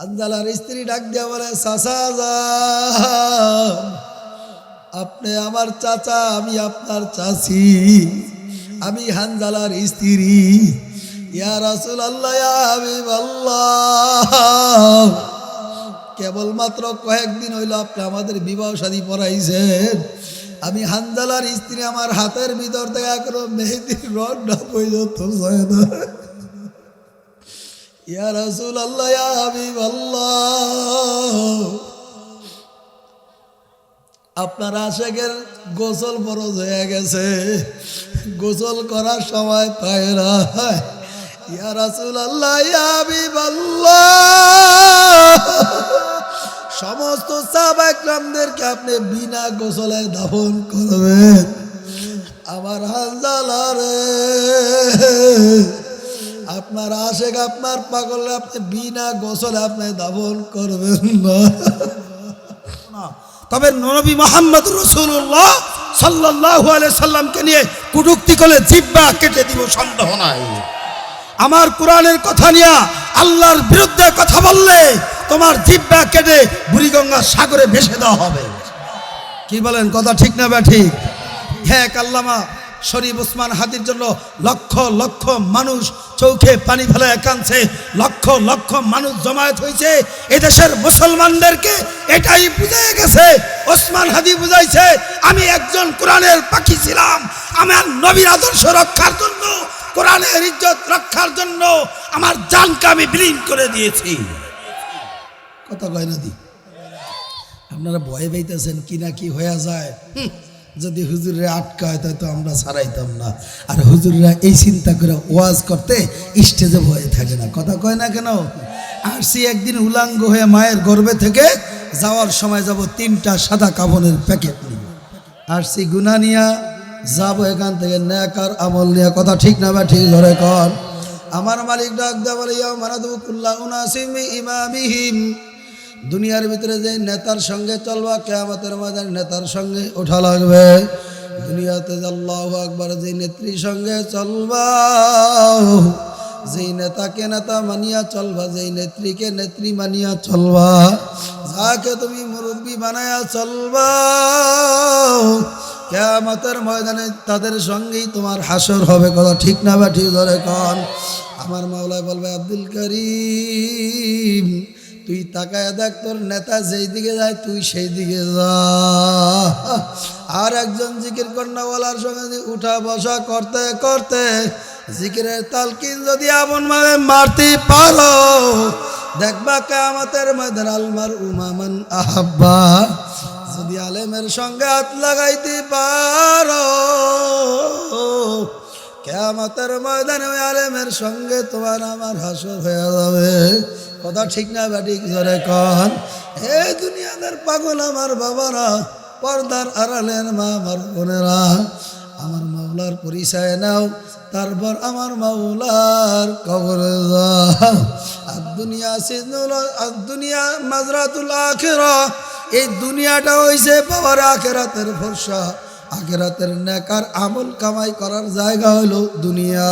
হানজালার স্ত্রী ডাক দিয়া বলে, চাচা আপনি আমার চাচা, আমি আপনার চাচি, আমি হানজালার স্ত্রী। ইয়া রাসূলুল্লাহ, ইয়া হাবিবাল্লাহ, কেবলমাত্র কয়েকদিন হইল আপনি আমাদের বিবাহ শাদী পড়াইছেন। আমি হানজালার স্ত্রী, আমার হাতের ভিতর থেকে এখনো মেহেদির রংটা পর্যন্ত যায় না। ইয়া রাসূলুল্লাহ, ইয়া হাবিবাল্লাহ, আপনার আশেকের গোসল ফরজ হয়ে গেছে, গোসল করার সময় পায় না। ইয়া রাসূলুল্লাহ, ইয়া হাবিবাল্লাহ, সমস্ত সাহাবা একরামদেরকে আপনি বিনা গোসলে দাফন করবেন, আমার হানজালা রে, আপনার আশেক, আপনার পাগল, আপনি বিনা গোসলে আপনি দাফন করবেন না। তবে নবী মুহাম্মদ রাসূলুল্লাহ সাল্লাল্লাহু আলাইহি সাল্লামকে নিয়ে কটূক্তি করলে জিহ্বা কেটে দিব, সন্দেহ নাই। আমার কোরআনের কথা নিয়ে আল্লাহর বিরুদ্ধে কথা বললে তোমার জিহ্বা কেটে বুড়িগঙ্গা সাগরে ভেসে দেওয়া হবে। কি বলেন, কথা ঠিক না ঠিক? হ্যাঁ, আল্লামা শরীফ ওসমান হাদির জন্য লক্ষ লক্ষ মানুষ চোখে পানি ফেলে কাঁদছে, লক্ষ লক্ষ মানুষ জমায়েত হয়েছে। এদেশের মুসলমানদেরকে এটাই বুঝে গেছে, ওসমান হাদি বুঝাইছে, আমি একজন কোরআনের পাখি ছিলাম, আমার নবীর আদর্শ রক্ষার জন্য, কোরআনের ইজ্জত রক্ষার জন্য আমার জানকে আমি বিলীন করে দিয়েছি। কথা কয় না দি, আপনারা ভয় পাইতেছেন কি না কি হয়ে যায়। যদি হুজুররা আটকায় তাই তো আমরা ছাড়াইতাম না। আর হুজুররা এই চিন্তা করে ওয়াজ করতে স্টেজে ভয়ে থাকে না। কথা কয় না কেন? আসছি একদিন উলাঙ্গ হয়ে মায়ের গর্ভে থেকে, যাওয়ার সময় যাব 3টা সাদা কাফনের প্যাকেট নিয়ে। আসছি গুনাহ নিয়া, যাব এখান থেকে নেকার আমল নিয়ে। কথা ঠিক না বা ঠিক? ধরে কর। আমার মালিক ডাক দেয়া বলে, ইয়া মানাদু কুল্লা উনাসিম ইমামিহিম, দুনিয়ার ভিতরে যে নেতার সঙ্গে চলবা, কিয়ামতের ময়দানে নেতার সঙ্গে ওঠা লাগবে। দুনিয়াতে আল্লাহু আকবার, যে নেত্রীর সঙ্গে চলবা, যেই নেতাকে নেতা মানিয়া চলবা, যেই নেত্রীকে নেত্রী মানিয়া চলবা, যাকে তুমি মুরব্বী বানায়া চলবা, কিয়ামতের ময়দানে তাদের সঙ্গেই তোমার হাসর হবে। কথা ঠিক না বা ঠিক? ধরে কন। আমার মাওলা বলবে, আব্দুল করিম তুই তাকায় দেখ, তোর নেতা যেই দিকে যায় তুই সেই দিকে যা। আর একজন জিকির কন্যাওয়ালার সঙ্গে উঠা বসা করতে করতে জিকিরের তালকিন যদি এমন ভাবে মারতে পারো, দেখবা কিয়ামতের ময়দানে আলমার উমামান আহাব্বা, যদি আলেমের সঙ্গে হাত লাগাইতে পারো, কিয়ামতের ময়দানে ওই আলেমের সঙ্গে তোমার আমার হাসর হয়ে যাবে। কথা ঠিক না ব্যাটিক? জোরে কন। এই দুনিয়াদের পাগল আমার বাবারা, পর্দার আড়ালের মা আমার বোনেরা, আমার মাওলার পরিচয় নাও, তারপর আমার মাওলার কবরে যাও। আর দুনিয়া সিজনুল, আর দুনিয়া মাজরাতুল আখিরা, এই দুনিয়াটা হইছে বাবার আখিরাতের ভরসা। আখিরাতের নেকার আমল কামাই করার জায়গা হলো দুনিয়া।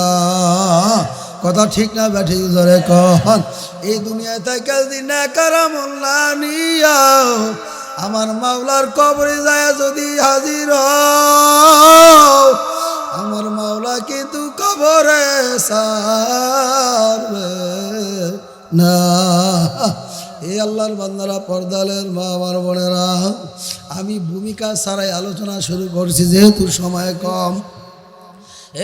কথা ঠিক না ব্যাঠি? ধরে কন। এই দুনিয়ায় থেকে যদি নেকার আমল না নিয়া আমার মাওলার কবরে যায় যদি হাজির হও, আমার মাওলা কিন্তু কবরে ছাড়বে না। এই আল্লাহর বান্দারা, পর্দালের মা আমার বোনেরা, আমি ভূমিকা ছাড়াই আলোচনা শুরু করছি যেহেতু সময় কম।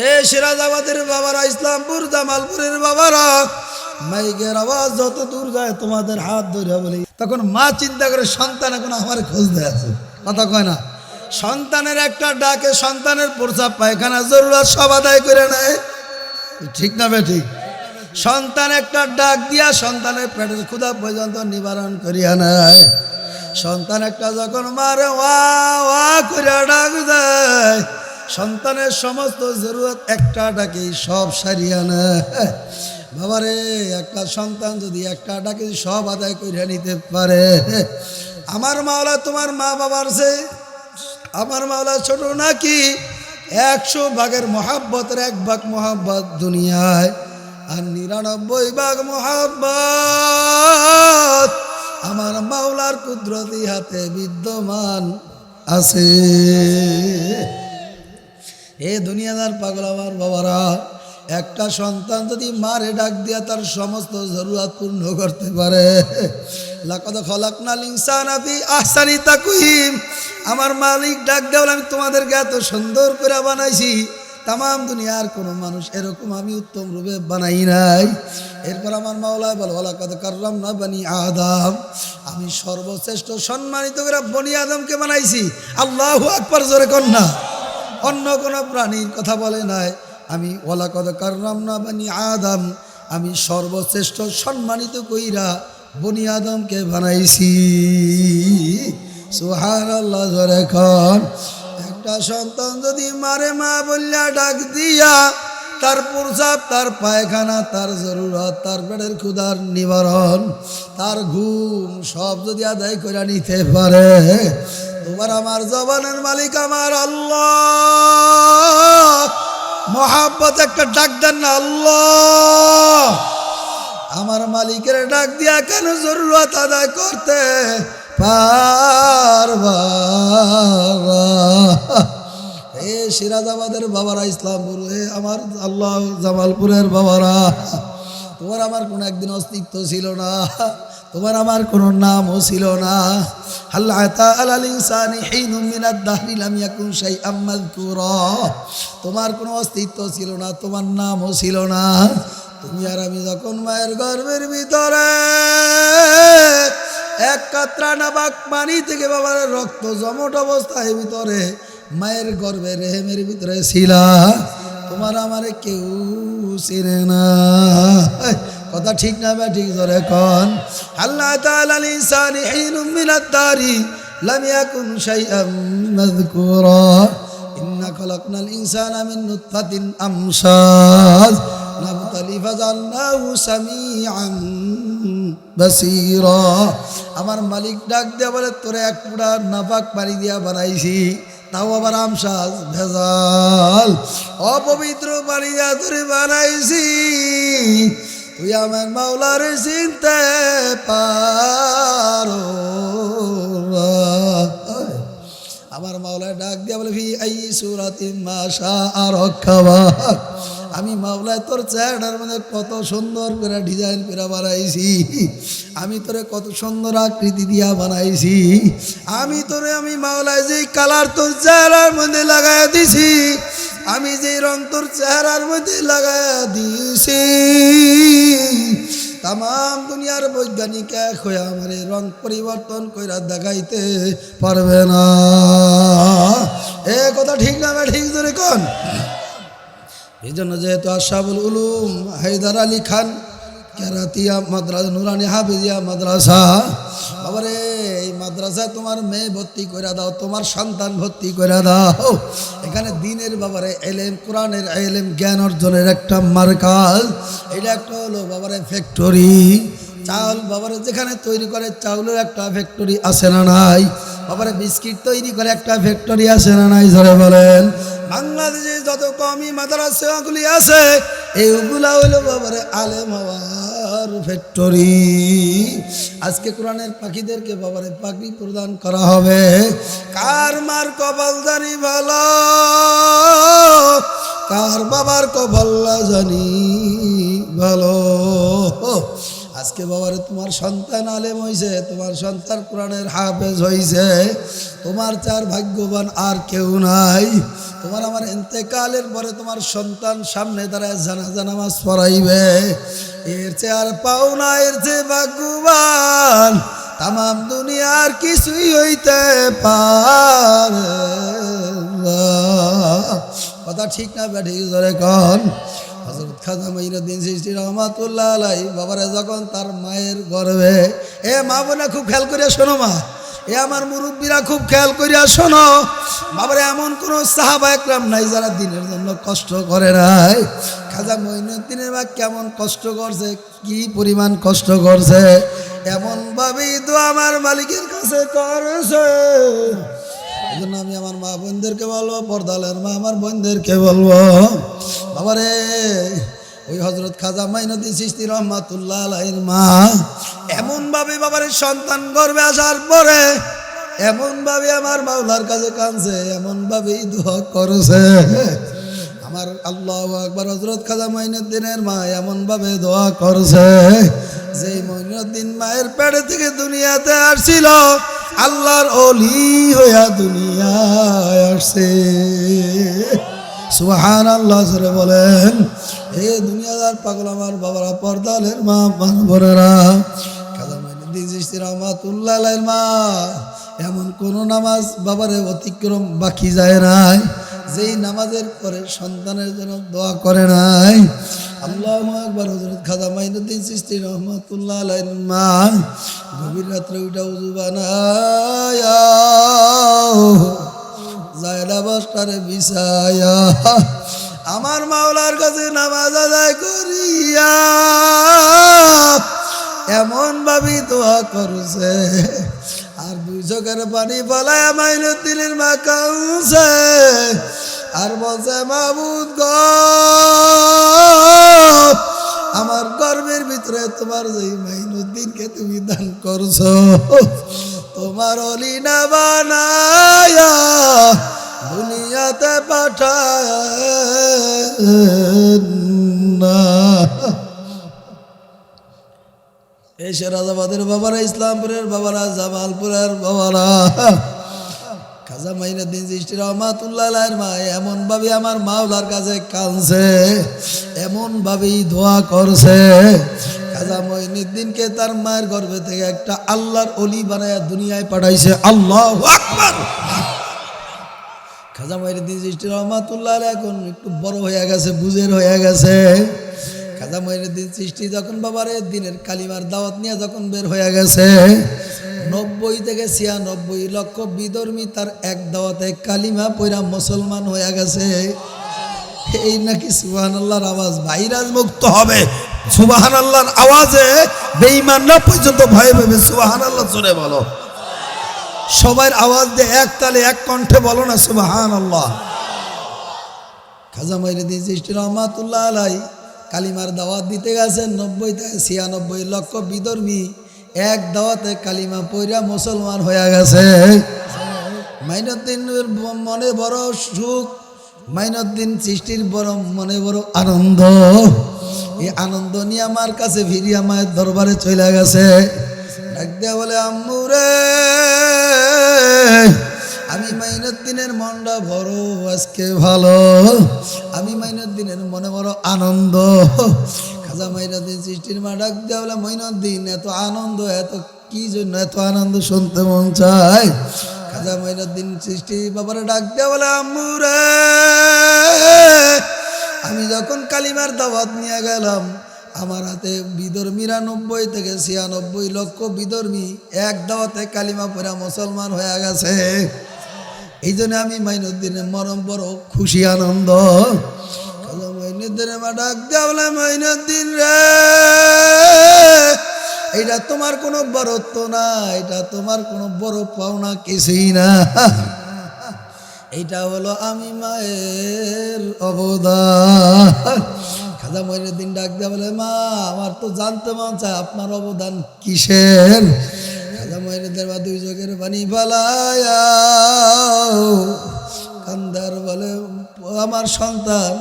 এ সিরাজাবাদের বাবারা, ইসলামপুর জামালপুরের বাবারা, মাইকের আওয়াজ যত দূর যায় তোমাদের হাত ধরে বলি, তখন মা চিন্তা করে সন্তান এখন আমার খোঁজ দেয় আছে। কথা কয় না? সন্তানের একটা ডাকে সন্তানের প্রস্রাব পায়খানা জরুরত সব আদায় করে নেয়। ঠিক না বে ঠিক? সন্তান একটা ডাক দিয়া সন্তানের পেটের ক্ষুধা পর্যন্ত নিবারণ করিয়া নেয়। সন্তান একটা যখন মারে ওয়া ওয়া করে ডাক দেয়, সন্তানের সমস্ত জরুরত একটা ডাকেই সব সারিয়া নেয়। বাবারে, একটা সন্তান যদি একটা ডাকে সব আদায় করে নিতে পারে, আমার মাওলা তোমার মা বাবার চেয়ে আমার মাওলা ছোট নাকি? 100 ভাগের মহাব্বতের 1 ভাগ মহাব্বত দুনিয়ায়, আর 99 ভাগ মহাব্বত কুদরতি হাতে বিদ্যমান আছে। এ দুনিয়াদার পাগল আমার বাবারা, একটা সন্তান যদি মারে ডাক দিয়া তার সমস্ত জরুরত পূর্ণ করতে পারে, লাকাদ খলাকনাল ইনসানা ফি আহসানি তাকওয়িম, আমার মালিক ডাক দেওয়া আমি তোমাদেরকে এত সুন্দর করে বানাইছি, তাম দুনিয়ার কোনো মানুষ এরকম আমি উত্তম রূপে বানাই নাই। এরপর আমার মাওলায় বল ওয়ালাকাদ কাররামনা বনি আদম, আমি সর্বশ্রেষ্ঠ সম্মানিত করে বনি আদমকে বানাইছি। আল্লাহু আকবার, জোরে কন্যা। অন্য কোনো প্রাণীর কথা বলে নাই। আমি ওয়ালাকাদ কাররামনা বনি আদম, আমি সর্বশ্রেষ্ঠ সম্মানিত কইরা বনি আদমকে বানাইছি। সুবহানাল্লাহ, জোরে কন। একটা সন্তান যদি মারে মা বললা ডাক দিয়া তার প্রসাব, তার পায়খানা, তার জরুরত, তার পেটের ক্ষুধার নিবারণ, তার ঘুম সব যদি আদায় করে নিতে পারে, তোমার আমার জবানের মালিক আমার আল্লাহ, মহাব্বত একটা ডাক দেন না আল্লাহ। আমার মালিকের ডাক দিয়া কেন জরুরত আদায় করতে পারবা? এ সিরাজাবাদের বাবারা, ইসলামপুর, এ আমার আল্লাহ জামালপুরের বাবারা, তোমার আমার কোনো একদিন অস্তিত্ব ছিল না, তোমার আমার কোনো নামও ছিল না। হাল আতা আলাল ইনসানি হিনুম মিনাদ দাহরি লাম ইয়াকুন শাইআম মাযকুরা, তোমার কোনো অস্তিত্ব ছিল না, তোমার নামও ছিল না। তুমি আর আমি যখন মায়ের গর্ভের ভিতরে এক কাতরা নাবাক পানি থেকে বাবার রক্ত জমট অবস্থায় ভিতরে মায়ের গর্ভে রেহেমের ভিতরে ছিলা, তোমার আমারে কেউ চিনে না। কথা ঠিক না বা ঠিক ধরে কন। আল্লাহ তাআলা লিসানি হিনুম মিনাদ দারি লাম ইয়াকুন শাইআম মাযকুরা, ইন্না খলাকনাল ইনসানা মিন নুতফাতিন আমশাজ নাবতালি ফাজালনাহু সামিআন বাসীরা। আমার মালিক ডাক দিয়া বলে তোরে এক পুরা নাপাক পানি দিয়া বানাইছি, তাও আবার আমশাজ ভেজাল অপবিত্র পানি দিয়া তোরে বানাইছি। তুই আমার মাওলার চিনতে পারো? আমার মাওলায় ডাক দিয়া বলে ফি আই সূরাতিন মা শাআ রাক্কাবাক, আমি মাওলায় তোর চেহারার মধ্যে কত সুন্দর করে ডিজাইন করে বানাইছি, আমি তোরে কত সুন্দর আকৃতি দিয়া বানাইছি, আমি তোরে আমি মাওলায় যেই কালার তোর চেহারার মধ্যে লাগাইয়া দিছি, আমি যেই রং তোর চেহারার মধ্যে লাগাইয়া দিছি, তাম দুনিয়ার বৈজ্ঞানিক এক হয়ে আমার এই রং পরিবর্তন কইরা দেখাইতে পারবে না। এ কথা ঠিক না ঠিক ধরে কোন? এই জন্য যেহেতু আশরাফুল উলুম হায়দার আলী খান কেরাতিয়া মাদ্রাসা, নুরানি হাফিজিয়া মাদ্রাসা, বাবারে এই মাদ্রাসায় তোমার মেয়ে ভর্তি করে দাও, তোমার সন্তান ভর্তি করে দাও। এখানে দিনের বাবারে এলেম, কোরআনের এলেম, জ্ঞান অর্জনের একটা মার্কাজ। এটা একটা হলো বাবারে ফ্যাক্টরি। চাউল বাবারে যেখানে তৈরি করে চাউলের একটা ফ্যাক্টরি আছে না নাই? বাবারে বিস্কিট তৈরি করে একটা ফ্যাক্টরি আছে না নাই? ধরে বলেন। বাংলাদেশে যত কমি মাদ্রাসাগুলি আছে এইগুলা হইলো বাবারে আলেম হওয়ার ফ্যাক্টরি। আজকে কোরআনের পাখিদেরকে বাবারে পাখি প্রদান করা হবে। কার মার কপাল জানি ভালো, কার বাবার কপাল জানি ভালো। আজকে বাবারে তোমার সন্তান আলেম হইছে, তোমার সন্তান কোরআনের হাফেজ হইছে, তোমার চার ভাগ্যবান আর কেউ নাই। তোমার আমার ইন্তেকালের পরে তোমার সন্তান সামনে দাঁড়ায় জানাজা নামাজ পড়াইবে, এর চেয়ে আর পাও না, এর চেয়ে ভাগ্যবান তাম দুনিয়ার কিছুই হইতে পারে না। কথা ঠিক না ব্যাঠি ধরে কন? হযরত খাজা মাইনুদ্দিন চিশতি রহমাতুল্লাহ আলাইহি বাবারে যখন তার মায়ের গর্ভে, এ মা বোনা খুব খেয়াল করিয়া শোনো, মা এ আমার মুরব্বীরা খুব খেয়াল করিয়া শোনো, বাবারে এমন কোনো সাহাবা একরাম নাই যারা দিনের জন্য কষ্ট করে নাই। খাজা মাইনুদ্দিনের মা কেমন কষ্ট করছে, কি পরিমাণ কষ্ট করছে, এমন ভাবেই তো আমার মালিকের কাছে করেছে। এই জন্য আমি আমার মা বোনদেরকে বলবো, পর্দালের মা আমার বোনদেরকে বলবো, বাবারে ওই হযরত খাজা মাইনুদ্দিন চিশতি রহমাতুল্লাহ আলাইহির মা এমন ভাবে বাবার সন্তান গর্ভে আসার পরে এমন ভাবে আমার মাওলার কাছে কাঁদছে, এমন ভাবেই দোয়া করছে। আমার আল্লাহু আকবার হযরত খাজা মঈনুদ্দিনের মা এমন ভাবে দোয়া করছে, যে মঈনুদ্দিন মায়ের পেট থেকে দুনিয়াতে আসছিল আল্লাহর ওলি হইয়া দুনিয়ায় আসছে। সুবহানাল্লাহ জোরে বলেন। এ দুনিয়াদার পাগল আমার বাবারা, পর্দালের মা বোনেরা, খাজা মঈনুদ্দিন চিশতি রহমাতুল্লাহ আলাইহির মা এমন কোন নামাজ বাবারে অতিক্রম বাকি যায় নাই, যেই নামাজের পরে সন্তানের জন্য দোয়া করে নাই। আল্লাহু আকবার। হযরত খাজা মঈনুদ্দিন চিশতি রহমাতুল্লাহ আলাইহির মা গভীর রাত্রে উঠা উযু বানায়া জায়দা বস্তারে বিছায়া আমার মাওলার কাছে নামাজ আদায় করিয়া এমন ভাবে দোয়া করছে, আর দুই চোখের পানি ফলায় মঈনুদ্দিনের মা কাঁদছে আর বলছে, মাবুদ গো, আমার গর্বের ভিতরে তোমার যেই মঈনুদ্দিনকে তুমি দান করছো, তোমার ওলি না বানায়া দুনিয়াতে পাঠায় না। এই শেরাজাবাদের বাবারা, ইসলামপুরের বাবারা, জামালপুরের বাবারা, খাজা মঈনুদ্দিন চিশতি রহমাতুল্লাহ আলাইহির মা এমন ভাবে আমার মাওলার কাছে কাঁদছে, এমন ভাবেই দোয়া করছে। খাজা মঈনুদ্দিনকে তার মায়ের গর্ভে থেকে একটা আল্লাহর ওলি বানায়া দুনিয়ায় পাঠাইছে। আল্লাহু আকবার। খাজা মঈনুদ্দিন চিশতি রহমাতুল্লাহ আলাইহি এখন একটু বড় হয়ে গেছে, বুঝের হয়ে গেছে। খাজা মঈনুদ্দিন চিশতি যখন বাবারে দিনের কালিমার দাওয়াত নিয়ে যখন বের হয়ে গেছে, 90 থেকে 96 লক্ষ বিধর্মী তার এক দাওয়াতে কালিমা পয়রা মুসলমান হয়ে গেছে। এই নাকি সুবহানাল্লাহর আওয়াজ ভাইরাস মুক্ত হবে। সুবহানাল্লাহর আওয়াজে বেঈমানরা পর্যন্ত ভয় পাবে। সুবহানাল্লাহ জোরে বলো। সবার আওয়াজ দিয়ে এক তালে এক কণ্ঠে বলো না সুবহানাল্লাহ। খাজা মঈনুদ্দিন চিশতি রহমাতুল্লাহ আলাইহি কালিমার দাওয়াত দিতে গেছেন। 90 থেকে 96 লক্ষ বিধর্মী এক দাওয়াতে কালিমা পয়রা মুসলমান হয়ে গেছে। মঈনুদ্দিনের মনে বড় সুখ, মঈনুদ্দিন চিশতির বড় মনে বড় আনন্দ। এই আনন্দ নিয়ে আমার কাছে ফিরিয়া মায়ের দরবারে চলে গেছে। ডাক দিয়া বলে, আম্মু রে, আমি মঈনুদ্দিনের মনটা বড় আজকে ভালো, আমি মঈনুদ্দিনের মনে বড় আনন্দ। খাজা মঈনুদ্দিন চিশতির মা ডাক দিয়া বলে, মঈনুদ্দিন এত আনন্দ, এত কি জন্য এত আনন্দ শুনতে মন চায়? খাজা মঈনুদ্দিন চিশতি বাবারে ডাক দিয়া বলে, আম্মু রে, আমি যখন কালিমার দাওয়াত নিয়ে গেলাম, আমার হাতে বিধর্মীরা 90 থেকে 96 লক্ষ বিধর্মী এক দাওয়াতে কালিমা পড়া মুসলমান হয়ে গেছে। এই জন্য আমি মঈনুদ্দিনের মরম বড় খুশি আনন্দ। খাজা মঈনুদ্দিনের মা ডাক দিয়া বলে, মঈনুদ্দিন রে, এটা তোমার কোনো বড়ত্ব না, এটা তোমার কোনো বড় পাওনা কিছুই না, এইটা হলো আমি মায়ের অবদান। খাজা মঈনুদ্দিন ডাক দিয়া বলে, মা, আমার তো জানতে মন চায় আপনার অবদান কিসের? খাজা মঈনুদ্দিনের মা দুই চোখের পানি ফেলায়া কান্দার বলে, আমার সন্তান,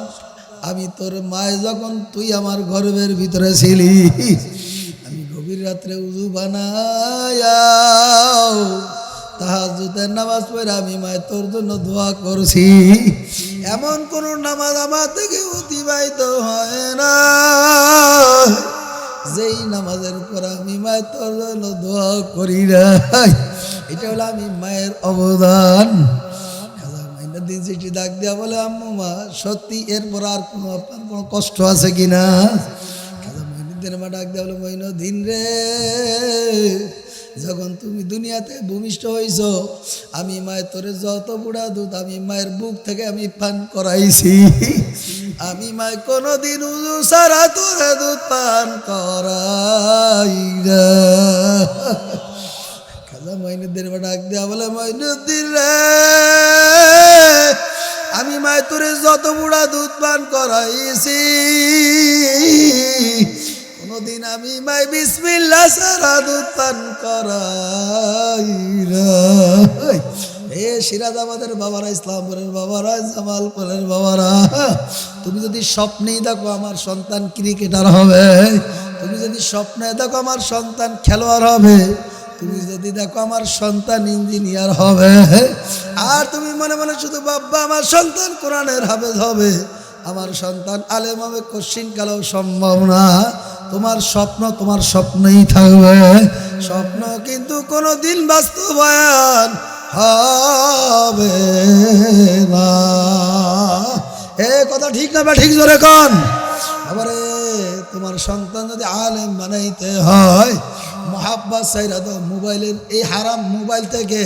আমি তোর মায় যখন তুই আমার গর্ভের ভিতরে ছিলি, আমি গভীর রাত্রে উযু বানায়া তাহাজ্জুদের নামাজ পড়ে আমি মায়ের তোর জন্য দোয়া করছি। এমন কোন নামাজ আমার থেকে অতিবাহিত হয় না যেই নামাজের পর আমি মায়ের তোর জন্য দোয়া করি না। এটা হলো আমি মায়ের অবদান। খাজা মঈনুদ্দিন চিশতি ডাক দিয়া বলে, আম্মু মা, সত্যি এরপর আর কোনো আপনার কোনো কষ্ট আছে কিনা? খাজা মঈনুদ্দিনের মা ডাক দিয়া বলে, মঈনুদ্দিন রে, যখন তুমি দুনিয়াতে ভূমিষ্ঠ হইছ, আমি মায়ের তোরে যত বুড়া দুধ আমি মায়ের বুক থেকে আমি পান করাইছি। আমি মায়ের কোনোদিন উযু ছাড়া তোরে দুধ পান করাই না। খাজা মঈনুদ্দিন ডাক দেয়া বলে, মঈনুদ্দিন রে, আমি মায়ের তোরে যত বুড়া দুধ পান করাইছি, কোনদিন আমি মাই বিসমিল্লাহ ছাড়া দুধ পান করাই না। এ সিরাজাবাদের বাবারা, ইসলামপুরের বাবারা, জামালপুরের বাবারা, তুমি যদি স্বপ্নেই দেখো আমার সন্তান ক্রিকেটার হবে, তুমি যদি স্বপ্নে দেখো আমার সন্তান খেলোয়াড় হবে, তুমি যদি দেখো আমার সন্তান ইঞ্জিনিয়ার হবে, আর তুমি মনে মনে শুধু বাবা আমার সন্তান কোরআনের হাফেজ হবে, আমার সন্তান আলেম হবে, কোশ্চিন কালেও সম্ভব না। তোমার স্বপ্ন তোমার স্বপ্নই থাকবে, স্বপ্ন কিন্তু কোনো দিন বাস্তবায়ন হবে না। এ কথা ঠিক না বা ঠিক জোরে কোন? আবারে তোমার সন্তান যদি আলেম বানাইতে হয়, মোহাব্বত চাইরা দাও, মোবাইলের এই হারাম মোবাইল থেকে,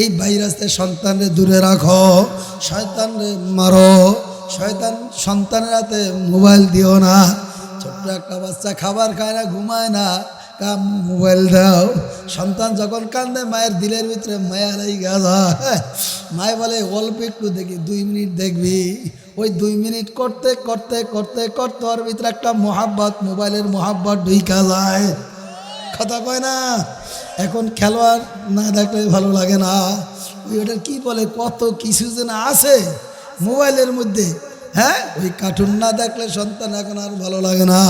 এই ভাইরাস থেকে সন্তানরে দূরে রাখো, শয়তানরে মারো, শয়তান সন্তানের হাতে মোবাইল দিও না। ছোট্ট একটা বাচ্চা খাবার খায় না, ঘুমায় না, মোবাইল দাও। সন্তান যখন কান্দে মায়ের দিলের ভিতরে মায়া লেগে যায়, মায় বলে অল্প একটু দেখি, 2 মিনিট দেখবি। ওই 2 মিনিট করতে করতে করতে করতে ওর ভিতরে একটা মোহাব্বত, মোবাইলের মোহাব্বত ঢুইকা যায়। কথা কয় না? এখন খেলোয়াড় না দেখলে ভালো লাগে না, ওই ওটার কি বলে, কত কিছু যেন আছে মোবাইলের মধ্যে। হ্যাঁ, ওই কার্টুন না দেখলে সন্তান এখন আর ভালো লাগে না।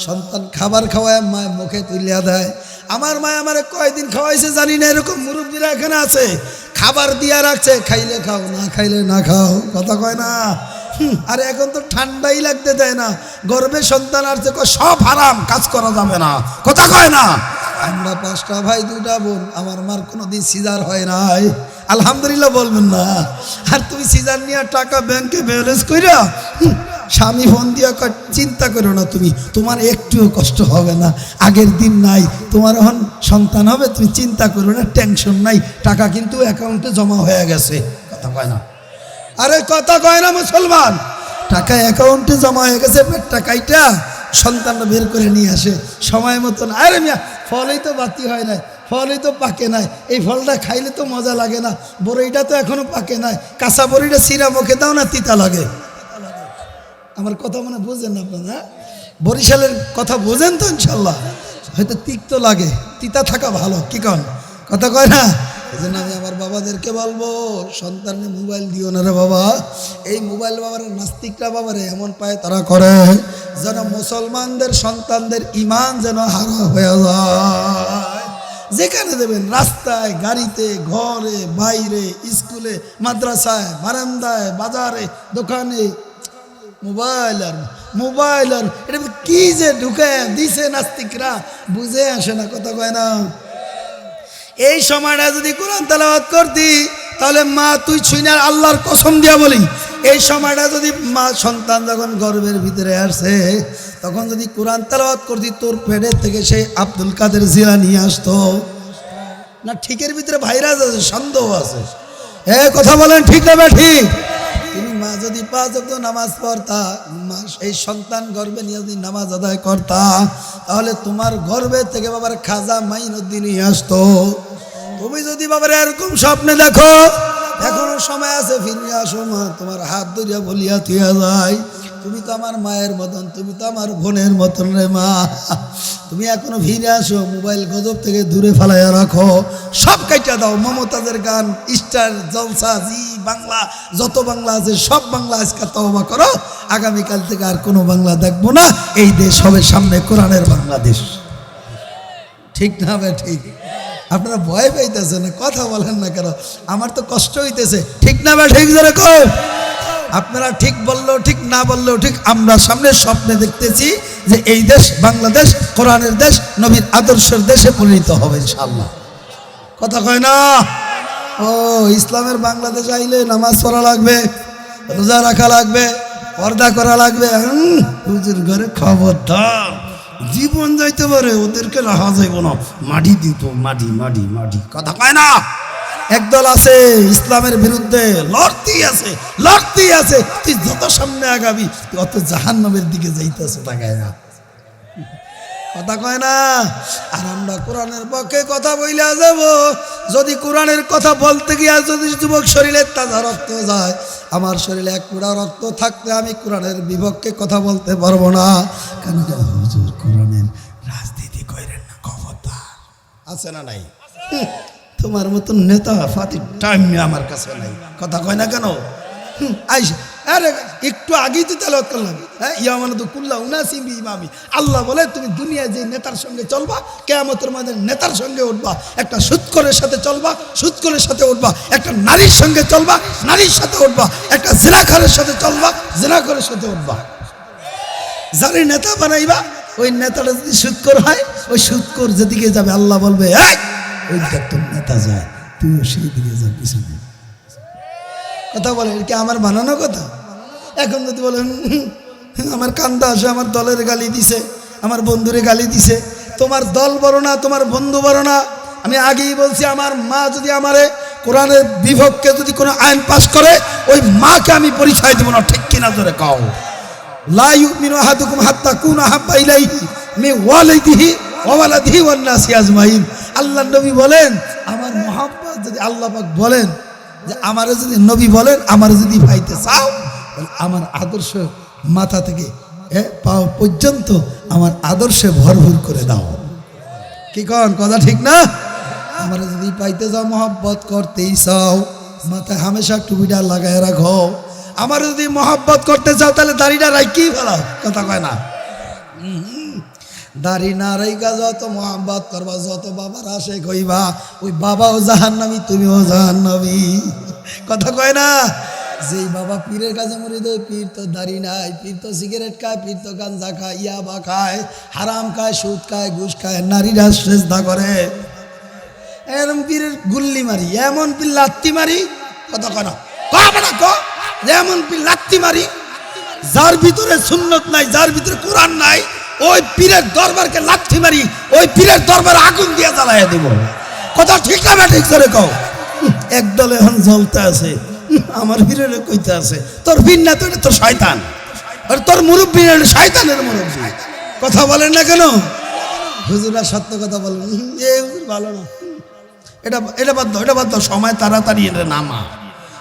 সন্তান খাবার খাওয়ায় মায়ের মুখে তুলিয়া দেয়। আমার মায় আমারে কয়দিন খাওয়াইছে জানি না, এরকম মুরব্বীরা এখানে আছে, খাবার দিয়া রাখছে, খাইলে খাও, না খাইলে না খাও। কথা কয় না? আর এখন তো ঠান্ডাই লাগতে দেয় না, গর্ভে সন্তান আসছে, সব হারাম, কাজ করা যাবে না। কথা কয় না? আমরা 5টা ভাই 2টা বোন, আমার মার কোনোদিন সিজার হয় নাই, আলহামদুলিল্লাহ বলবেন না। আর তুমি সিজার নিয়ে টাকা ব্যাংকে ব্যালেন্স কইরা স্বামী ফোন দিয়া চিন্তা করো না, তুমি, তোমার একটুও কষ্ট হবে না, আগের দিন নাই, তোমার এখন সন্তান হবে, তুমি চিন্তা করো না, টেনশন নাই, টাকা কিন্তু অ্যাকাউন্টে জমা হয়ে গেছে। কথা কয় না? আরে কথা কয় না মুসলমান? টাকা অ্যাকাউন্টে জমা হয়ে গেছে, পেটটা কাইটা সন্তানটা বের করে নিয়ে আসে সময় মতন। আরে মিয়া, ফলই তো বাতি হয় নাই, ফলই তো পাকে নাই, এই ফলটা খাইলে তো মজা লাগে না, বড়ইটা তো এখনো পাকে নাই, কাঁচা বড়িটা সিরা মুখে দাও না, তিতা লাগে। আমার কথা মনে বুঝেন না আপনারা? বরিশালের কথা বোঝেন তো? ইনশাল্লাহ হয়তো তিক্ত লাগে, তিতা থাকা ভালো, কি কন? কথা কয় না? এই জন্য আমি আমার বাবাদেরকে বলবো, সন্তানের মোবাইল দিও না রে বাবা। এই মোবাইল বাবার নাস্তিকরা বাবারে এমন পায় তারা করে যেন মুসলমানদের সন্তানদের ইমান যেন হারা হয়ে যায়। যেখানে দেবেন, রাস্তায়, গাড়িতে, ঘরে, বাইরে, স্কুলে, মাদ্রাসায়, বারান্দায়, বাজারে, দোকানে, মোবাইল আর মোবাইল। আর এটা কি যে ঢুকে দিছে নাস্তিকরা, বুঝে আসে না। কথা কয় না? এই সময়টা যদি কোরআন তেলাওয়াত করতি, তাহলে মা তুই ছুঁই আল্লাহর কসম দিয়া বলি, এই সময়টা যদি মা সন্তান যখন গর্ভের ভিতরে আসছে, তখন যদি কোরআন তেলাওয়াত করতি, তোর পেটের থেকে সেই আব্দুল কাদের জিলানী আসতো না? ঠিকের ভিতরে ভাইরাস আছে, সন্দেহ আছে। কথা বলেন ঠিক না? ঠিক। তুমি মা যদি 5 ওয়াক্ত নামাজ পড়তা, মা এই সন্তান গর্ভে নিয়ে যদি নামাজ আদায় করতা, তাহলে তোমার গর্ভে থেকে বাবার খাজা মাইনুদ্দিনই আসতো। তুমি যদি বাবার এরকম স্বপ্নে দেখো, এখনো সময় আছে, ফিরে আসো মা, তোমার হাত ধরিয়া বলিয়া তুইয়া যায়, তুমি তো আমার মায়ের মতন, তুমি তো আমার বোনের মতন রে মা, তুমি এখনো ফিরে আসো, মোবাইল গজব থেকে দূরে ফালাইয়া রাখো, সব কাইটা দাও। মমতাজের গান, স্টার জলসা, জি বাংলা, যত বাংলা আছে সব বাংলা আজকে তওবা করো, আগামীকাল থেকে আর কোনো বাংলা দেখবো না, এই দেশ হবে সামনে কোরআনের বাংলাদেশ। ঠিক না ভাই? ঠিক। আপনারা ভয় পাইতেছেন, কথা বলেন না কেন? আমার তো কষ্ট হইতেছে। ঠিক না ভাই? ঠিক জোরে কও। আপনারা ঠিক বললেও ঠিক, না বললেও ঠিক, আমরা সামনে স্বপ্নে দেখতেছি যে এই দেশ বাংলাদেশ কোরআনের দেশ, নবীর আদর্শের দেশে পরিণত হবে ইনশাআল্লাহ। কথা কয় না? ও ইসলামের বাংলাদেশ আইলে নামাজ পড়া লাগবে, রোজা রাখা লাগবে, পর্দা করা লাগবে। হুজুর ঘরে খবরদার, জীবন যাইতে পারে, ওদেরকে রাখা যাইব না, মাটি দিব, মাটি মাটি মাটি। কথা কয় না? একদল আছে ইসলামের বিরুদ্ধে লড়তেই আছে, তুই যত সামনে আগাবি অত জাহান্নামের দিকে যাইতেছে, তাকায় না। কথা কয় না? আর আমরা কোরআনের পক্ষে কথা বইলা যাব, যদি কোরআনের কথা বলতে গিয়া যদি যুবক শরীরে তাজা রক্ত যায়, আমার শরীরে 1 ফোঁটা রক্ত থাকতে আমি কোরআনের বিপক্ষে কথা বলতে পারবো না। কেন? হুজুর কোরআনের আছে না নাই? তোমার মতন নেতা ফাতির টাইম আমার কাছে নাই, কথা কয় না কেন? আইসা আরে একটু আগেই তো তেলাওয়াত করলাম, হ্যাঁ, ইয়ামানা তো কুল্লা উনাসি বিইমামি। আল্লাহ বলে তুমি দুনিয়ায় যে নেতার সঙ্গে চলবা, কিয়ামতের মাঝে নেতার সঙ্গে উঠবা। একটা সুদখোরের সাথে চলবা, সুদখোরের সাথে উঠবা। একটা নারীর সঙ্গে চলবা, নারীর সাথে উঠবা। একটা জিনাখোরের সাথে চলবা, জিনাখোরের সাথে উঠবা। যারে নেতা বানাইবা ওই নেতাটা যদি সুদখোর হয়, ওই সুদখোর যেদিকে যাবে আল্লাহ বলবে এই ওই দেখ তোর নেতা যায়, তুইও সেই দিকে যা পিছনে। কথা বলে কি আমার বানানো কথা? এখন যদি বলেন আমার কান্দা আসে, আমার দলের গালি দিছে, আমার বন্ধুরে গালি দিছে। তোমার দল বড় না, তোমার বন্ধু বড় না। আমি আগেই বলছি, আমার মা যদি আমারে কোরআনের বিভক্তে যদি কোনো আইন পাস করে, ওই মাকে আমি পরিচয় দেব না, ঠিক কিনা ধরে কও। লা ইউমিনু আহাদুকুম হাত্তা কুনা হাব্বা ইলাইহি মিন ওয়ালিদিহি ওয়া ওয়ালাদিহি ওয়ান নাসি আজমাইন। আল্লাহর নবী বলেন, আমার মহব্বত যদি আল্লাহ পাক বলেন যে আমারে যদি নবী বলেন আমারে যদি পাইতে চাও, আমার আদর্শ মাথা থেকে পাও পর্যন্ত আমার আদর্শে ভরপুর করে দাও। কি কন কথা ঠিক না? আমারে যদি পাইতে চাও, মহব্বত করতেই চাও, মাথায় হামেশা টুপিটা লাগায় রাখো। আমার যদি মহব্বত করতে চাও তাহলে দাড়িটা রাখি ফেলাও, কথা কয় না? দাড়ি না রাইকা যত মহব্বত করবা, যত বাবার আসে কইবা, ওই বাবাও জাহান্নামী, তুমিও জাহান্নামী, কথা কয় না? যেই বাবা পীরের কাছে মরে দেয়, পীর তো দাড়ি নাই, পীর তো সিগারেট খায়, পীর তো গাঞ্জা খায়, ইয়াবা খায়, হারাম খায়, সুদ খায়, ঘুষ খায়, নারীরা শ্রেষ্ঠা করে, এরম পীরের গুল্লি মারি, এমন পীর লাত্তি মারি, কথা কয় না? কবে না কো যেমন পীর লাত্তি মারি, যার ভিতরে সুন্নত নাই, যার ভিতরে কোরআন নাই, ওই পীরের দরবারকে লাথি মারি, ওই পীরের দরবার আগুন দিয়ে জ্বালাইয়া দিব। কথা ঠিক না ঠিক করে কও? একদল এখন জ্বলতে আছে, আমার পীরের কইতে আছে তোর পীর না, তো এটা তোর শয়তান, আর তোর মুরব্বী শয়তানের মুরব্বী। কথা বলেন না কেন? হুজুরা সত্য কথা বলেন, এ হুজুর ভালো না, এটা এটা বাদ দাও, এটা বাদ দাও, সময় তাড়াতাড়ি এটা নামা,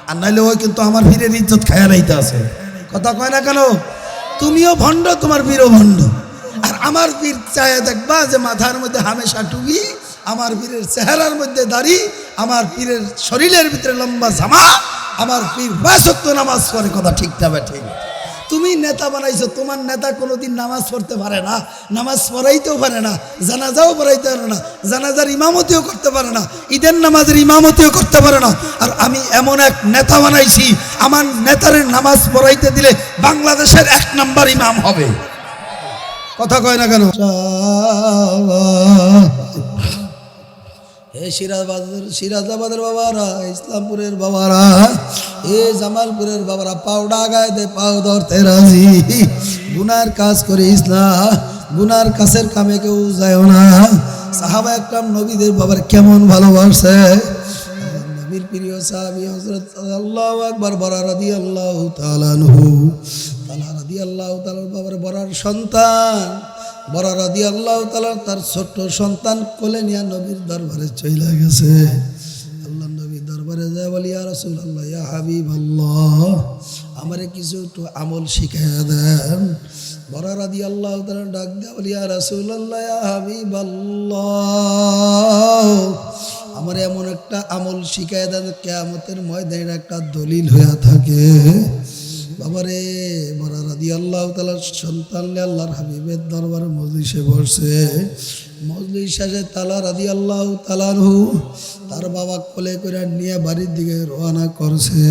আর নাইলে ওই কিন্তু আমার পীরের ইজ্জত খায়া রাইতে আছে। কথা কয় না কেন? তুমিও ভণ্ড, তোমার পীরও ভণ্ড। আর আমার পীর চায় দেখবা যে মাথার মধ্যে হামেশা টুপি, আমার পীরের চেহারার মধ্যে দাড়ি, আমার পীরের শরীরের ভিতরে লম্বা জামা, আমার পীর 5 ওয়াক্ত নামাজ পড়ে। কথা ঠিক না? ঠিক। তুমি নেতা বানাইছো, তোমার নেতা কোনোদিন নামাজ পড়তে পারে না, নামাজ পড়াইতেও পারে না, জানাজাও পড়াইতে পারে না, জানাজার ইমামতিও করতে পারে না, ঈদের নামাজের ইমামতিও করতে পারে না। আর আমি এমন এক নেতা বানাইছি, আমার নেতারের নামাজ পড়াইতে দিলে বাংলাদেশের 1 নম্বর ইমাম হবে। কথা কয় না কেন? সিরাজাবাদের বাবারা, ইসলামপুরের বাবারা, জামালপুরের বাবারা, পাউডা গায়ে দে, পাও ধরতে রাজি। গুনার কাজ করে ইসলাম, গুনার কাছের কামে কেউ যায় না। সাহাবা একরাম নবীদের বাবার কেমন ভালোবাসে। নবীর প্রিয় সাহাবী হযরত আল্লাহু আকবার বরা রাদিয়াল্লাহু তাআলা আনহু, তাআলা রাদিয়াল্লাহু তাআলা বাবার বরার সন্তান, বরা রাদিয়াল্লাহু তাআলা তার ছোট্ট সন্তান কোলে নিয়ে নবীর দরবারে চলে গেছে। আল্লাহ নবীর দরবারে যায়, বলি ইয়া রাসূলুল্লাহ, ইয়া হাবিবাল্লাহ, আমারে কিছু একটু আমল শিখাইয়া দেন। বরা রাদিয়াল্লাহু তাআলা ডাক দেয়া বলি, ইয়া রাসূলুল্লাহ, ইয়া হাবিবাল্লাহ, আমার এমন একটা আমল শিখাইয়া দেন কিয়ামতের ময়দানে একটা দলিল হইয়া থাকে। বাবারে, বরা রাদিয়াল্লাহু তাআলা সন্তান নিয়ে আল্লাহর হাবিবের দরবারে মজলিসে বসে। মজলিস শেষে তাআলা রাদিয়াল্লাহু তাআলা আনহু তার বাবা কোলে করে নিয়ে বাড়ির দিকে রওনা করছে।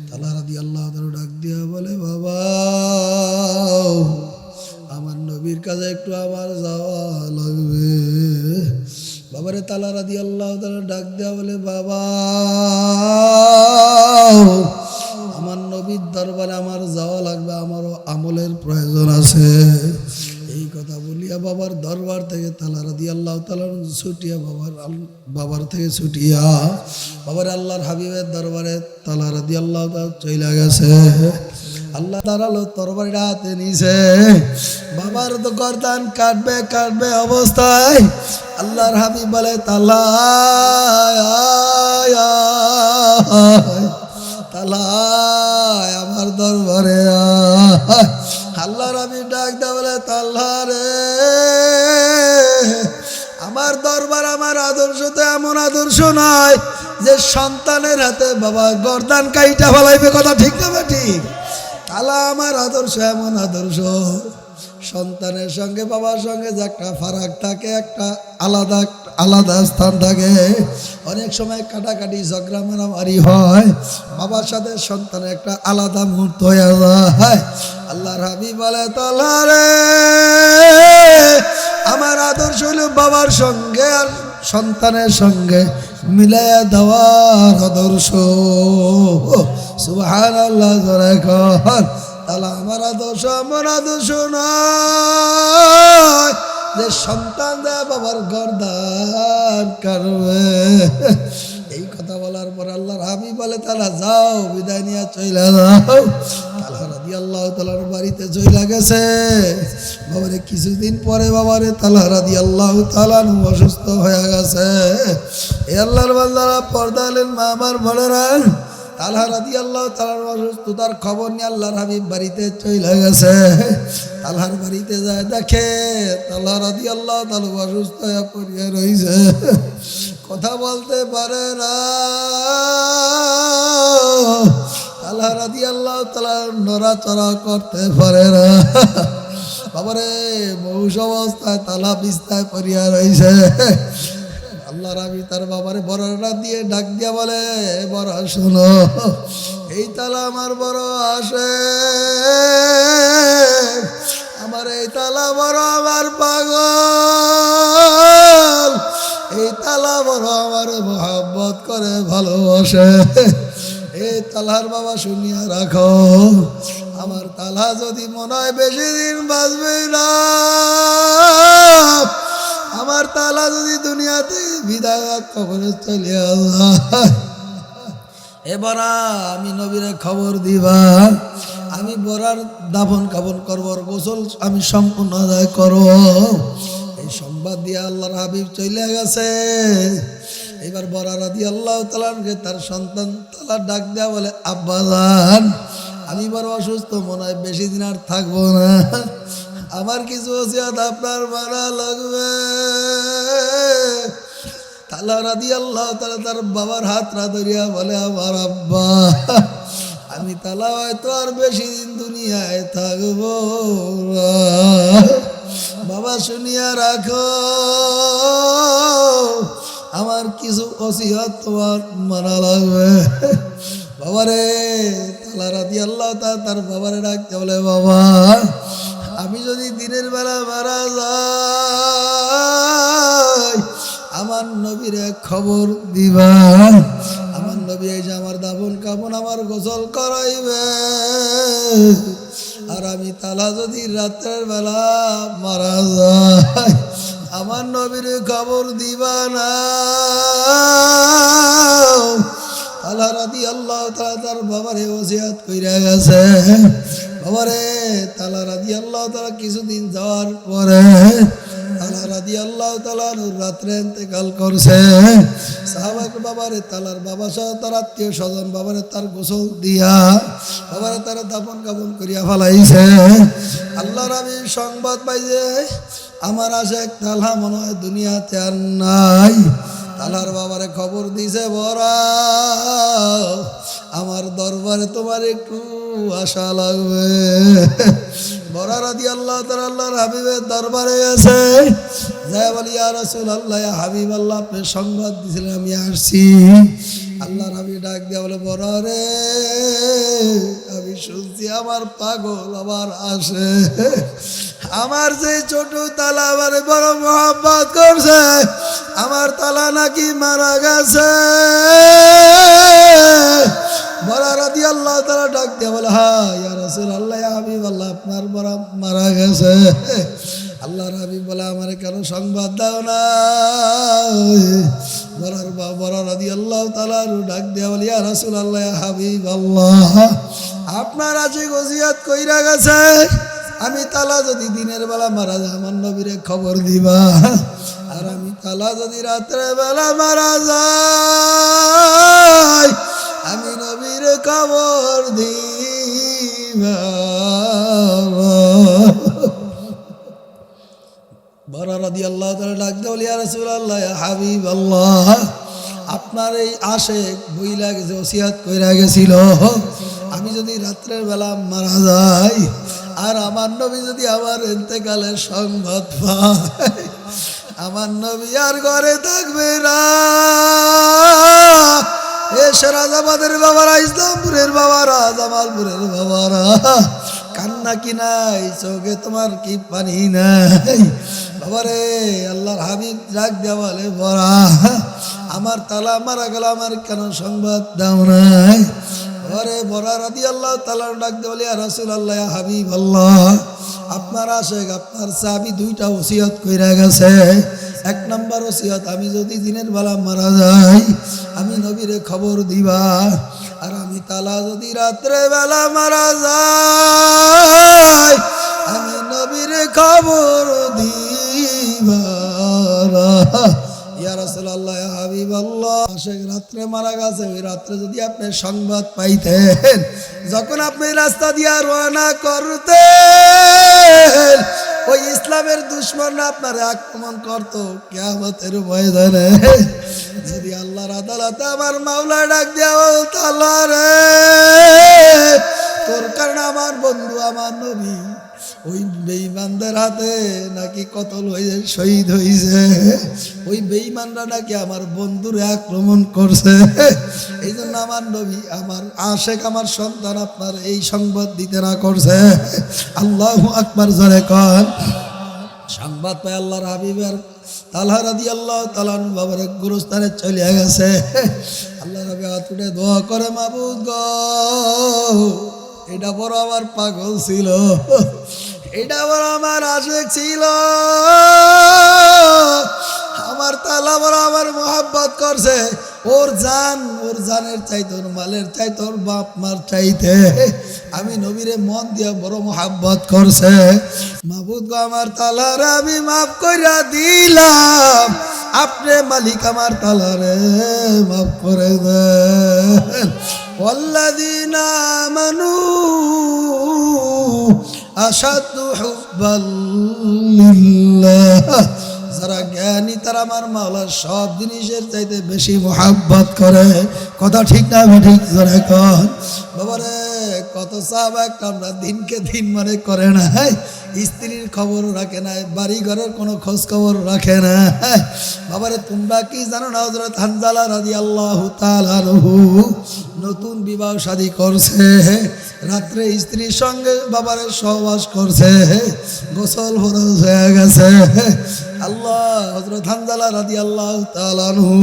তাআলা রাদিয়াল্লাহু তাআলা ডাক দিয়া বলে, বাবা, আমার নবীর কাছে একটু আমার যাওয়া লাগবে। বাবারে, তাআলা রাদিয়াল্লাহু তাআলা ডাক দিয়া বলে, বাবা, আমার নবীর দরবারে আমার যাওয়া লাগবে, আমারও আমলের প্রয়োজন আছে। এই কথা বলিয়া বাবার দরবার থেকে তাআলা রাদিয়াল্লাহু তাআলা ছুটিয়া বাবার থেকে ছুটিয়া বাবার আল্লাহর হাবিবের দরবারে তাআলা রাদিয়াল্লাহু তাআলা চলে গেছে। আল্লাহ দাঁড়ালো, তরবারিটা হাতে নিছে, বাবার তো গর্দান কাটবে অবস্থায় আল্লাহর হাবিব বলে, তাআলা তাআলা আমার দরবারে। আল্লাহর হাবিব ডাক দা বলে, তাআলা রে, আমার বাবার দরবার আমার আদর্শ তো এমন আদর্শ নয় যে সন্তানের হাতে বাবা গর্দান কাইটা ফেলাইবে, কথা ঠিক না ঠিক? তালা আমার আদর্শ এমন আদর্শ, সন্তানের সঙ্গে বাবার সঙ্গে যে একটা ফারাক থাকে, একটা আলাদা আলাদা স্থান থাকে। অনেক সময় কাটাকাটি ঝগড়া মারামারি হয়, বাবার সাথে সন্তানের একটা আলাদা মুহূর্ত হয়ে যায়। আল্লাহর হাবিব বলে তালা রে, আমার আদর্শ হলো বাবার সঙ্গে আর সন্তানের সঙ্গে মিলাইয়া দেওয়ার আদর্শ। সুবহানাল্লাহ জোরে কর। তাহলে আমার আদর্শ আমার আদর্শ নয় যে সন্তান দেয় বাবার গর্দান করবে। এই কথা বলার পর আল্লাহর হাবিব বলে তাহলে যাও, বিদায় নিয়ে চলে যাও। তাহলে রাদিয়াল্লাহু তাআলার বাড়িতে চলে গেছে। বাবারে কিছুদিন পরে বাবারে তালহা রাদিয়াল্লাহু তাআলা অসুস্থ হয়ে গেছে। এ আল্লাহর বান্দারা, পর্দা আলেন মা আমার বোনেরা, তালহা রাদিয়াল্লাহু তাআলার অসুস্থতার খবর নিয়ে আল্লাহর হাবিব বাড়িতে চলে গেছে। তালহার বাড়িতে যায়, দেখে তালহা রাদিয়াল্লাহু তাআলা অসুস্থ হয়ে পড়ে রইছে, কথা বলতে পারে না। তালহা রাদিয়াল্লাহু তাআলা নড়াচড়া করতে পারে না। বাবারে মৌস অবস্থায় তালহা বিছনায় পড়িয়া রইছে। আল্লাহর হাবিব তার বাবারে বড়রা দিয়ে ডাক দিয়া বলে, বড় শোনো, এই তালা আমার বড় আসে, আমার এই তালা বড় আমার পাগল, এই তালা বড় আমার মহব্বত করে ভালোবাসে। এই তালহার বাবা শুনিয়া রাখো, আমার তালহা যদি মনে হয় বেশি দিন বাঁচবে না, আমার তালা যদি দুনিয়াতে বিদায় খবরে চলিয়া যায়, এবার আমি নবীরে খবর দিবা, আমি বরার দাফন কাফন করবো, গোসল আমি সম্পূর্ণ আদায় করব। এই সংবাদ দিয়ে আল্লাহর হাবিব চলে গেছে। এবার বরা রাদিয়াল্লাহু তাআলাকে তার সন্তান তালা ডাক দেয়া বলে, আব্বা জান, আমি বড় অসুস্থ, মনে হয় বেশি দিন আর থাকবো না, আমার কিছু ওসিয়ত আপনার মানা লাগবে। তালা রাদিয়াল্লাহু তাআলা তার বাবার হাতটা ধরিয়া বলে, আমার আব্বা, আমি তালা হয়তো আর বেশি দিন দুনিয়ায় থাকবো না, বাবা শুনিয়া রাখো, আমার কিছু ওসিয়ত তোমার মানা লাগবে। বাবারে তালা রাদিয়াল্লাহু তাআলা তার বাবারে ডাকতে বলে, বাবা, আমি যদি দিনের বেলা মারা যাই, আমার নবীর খবর দিবা, আমার নবী এই যে আমার দাফন কাফন আমার গোসল করাইবে। আর আমি তালা যদি রাতের বেলা মারা যাই, আমার নবীর খবর দিবা না। তালা রাদিয়াল্লাহু তাআলা তার বাবারে ওসিয়ত কইরা গেছে। বাবারে তালা রাদিয়াল্লাহু তাআলা কিছুদিন যাওয়ার পরে তালা রাদিয়াল্লাহু তাআলা রাত্রে ইন্তেকাল করছে। সাহাবাকে বাবারে তালার বাবা সহ তার আত্মীয় স্বজন বাবারে তার গোসল দিয়া বাবারে তারা দাফন কাফন করিয়া ফেলাইছে। আল্লাহর হাবিব সংবাদ পাইছে, আমার আশেক তালহা মনে হয় দুনিয়াতে আর নাই। তালহার বাবারে খবর দিছে, বড়া, আমার দরবারে তোমার একটু আশা লাগবে। বড়া রাদিয়াল্লাহু তাআলা আল্লাহর হাবিবের দরবারে গেছে, যায় বলি, ইয়া রাসূলুল্লাহ, ইয়া হাবিবাল্লাহ, আপনি সংবাদ দিয়েছিলেন, আমি আসছি। আল্লাহর হাবিব ডাক দিয়া বলে, বড়া রে, আমি শুনছি আমার পাগল আবার আসে, আমার যে ছোট তালা আমার বড় মহব্বত করছে, আমার তালা নাকি মারা গেছে। বড় রাদিয়াল্লাহু তাআলা ডাক দিয়া বলে, হ্যাঁ ইয়া রাসূলুল্লাহ, ইয়া হাবিবাল্লাহ, আপনার বড় মারা গেছে। আল্লাহর হাবিব বলে, আমার কেন সংবাদ দাও না? বড় রাদিয়াল্লাহু তাআলা ডাক দিয়া বলে, ইয়া রাসূলুল্লাহ, ইয়া হাবিবাল্লাহ, আপনার আজকে ওসিয়ত কইরা গেছে, আমি তালা যদি দিনের বেলা মারা যায়, আমার নবীরে খবর দিবা, আর আমি তালা যদি রাত্রে বেলা মারা যাই, আমি নবীর খবর দিবা। বড় রাদিয়াল্লাহু রাদিয়াল্লাহু তাআলা ডাক দিয়ে বলে, ইয়া রাসূলুল্লাহ, ইয়া হাবিবাল্লাহ, আপনার এই আশেক বইলা গেছে, ওসিয়াত কইরা গেছিল, আমি যদি রাত্রের বেলা মারা যাই আর আমার নবী যদি আমার ইন্তেকালের সংবাদ পায়, আমার নবী আর ঘরে থাকবে না। এ সেরাজাবাদের বাবারা, ইসলামপুরের বাবারা, জামালপুরের বাবারা, কান্না কি নাই চোখে, তোমার কি পানি নাই? বাবারে, আল্লাহর হাবিব ডাক দেওয়া বলে, বড়া আমার তালা মারা গেল, আমার কেন সংবাদ দাও নাই? ঘরে বড়া রাদিয়াল্লাহু তাআলা ডাক দিয়ে বলে, ইয়া রাসূলুল্লাহ, ইয়া হাবিবাল্লাহ, আপনার আশেক আপনার সাহাবী দুইটা ওসিয়ত কইরা গেছে। এক নাম্বার ওসিয়ত, আমি যদি দিনের বেলা মারা যাই আমি নবীরে খবর দিবা, আর আমি তালা যদি রাত্রে বেলা মারা যাই আমি নবীরে খবর দিবা। ইয়া রাসূলুল্লাহ, ইয়া হাবিবাল্লাহ, আশেক রাত্রে মারা গেছে, ওই রাত্রে যদি আপনি সংবাদ পাইতেন, যখন আপনি রাস্তা দিয়া রওনা করতেন, ওই ইসলামের দুশমনরা আপনার আক্রমণ করত কিয়ামতের ময়দানে, যদি আল্লাহর আদালতে আমার মাওলা ডাক দেয়া বলতো, আল্লাহ রে, তোর কারণে আমার বন্ধু আমার নবী ওই বেঈমানদের হাতে নাকি কতল হয়ে শহীদ হয়েছে, ওই বেঈমানরা নাকি আমার বন্ধুর আক্রমণ করছে, এই জন্য আমার নবী, আমার আশেক, আমার সন্তান আপনার এই সংবাদ দিতে না করছে। আল্লাহু আকবার জোরে কন। সংবাদ পায় আল্লাহর হাবিবের তালহা রাদিয়াল্লাহু তাআলা বাবার গুরুস্থানে চলে গেছে। আল্লাহ রাব্বি হাতুড়ে দোয়া করে, মাবুদ গো, এটা বড় আমার পাগল ছিল, এটা বড় আমার আশেক ছিল, আমার তালা বড় আমার মোহাব্বত করছে, ওর জানের চাইতে, ওর মালের চাইতে, ওর বাপ মার চাইতে আমি নবীরে মন দিয়ে বড় মোহাব্বত করছে। মাবুদ গো, আমার তালারে আমি মাফ কইরা দিলাম, আপনি মালিক আমার তালারে মাফ করে দেন। ওয়াল্লাযীনা আমানু আশাদ্দু হুব্বাল লিল্লাহ, যারা জ্ঞানী তারা আমার মাওলার সব জিনিসের চাইতে বেশি মোহাব্বত করে। কথা ঠিক না ঠিক জোরে কন। বাবারে, কত সাহাবা আমরা দিনকে দিন মনে করে না, স্ত্রীর খবর রাখে না, বাড়ি ঘরের কোনো খোঁজ খবর রাখে না। বাবারে, তোমরা কি জানো না, হযরত হানজালা রাদিয়াল্লাহু তাআলা আনহু নতুন বিবাহ শাদী করছে, রাত্রে স্ত্রীর সঙ্গে বাবারে সহবাস করছে, গোসল ফরজ হয়ে গেছে। আল্লাহ, হযরত হানজালা রাদিয়াল্লাহু তাআলা আনহু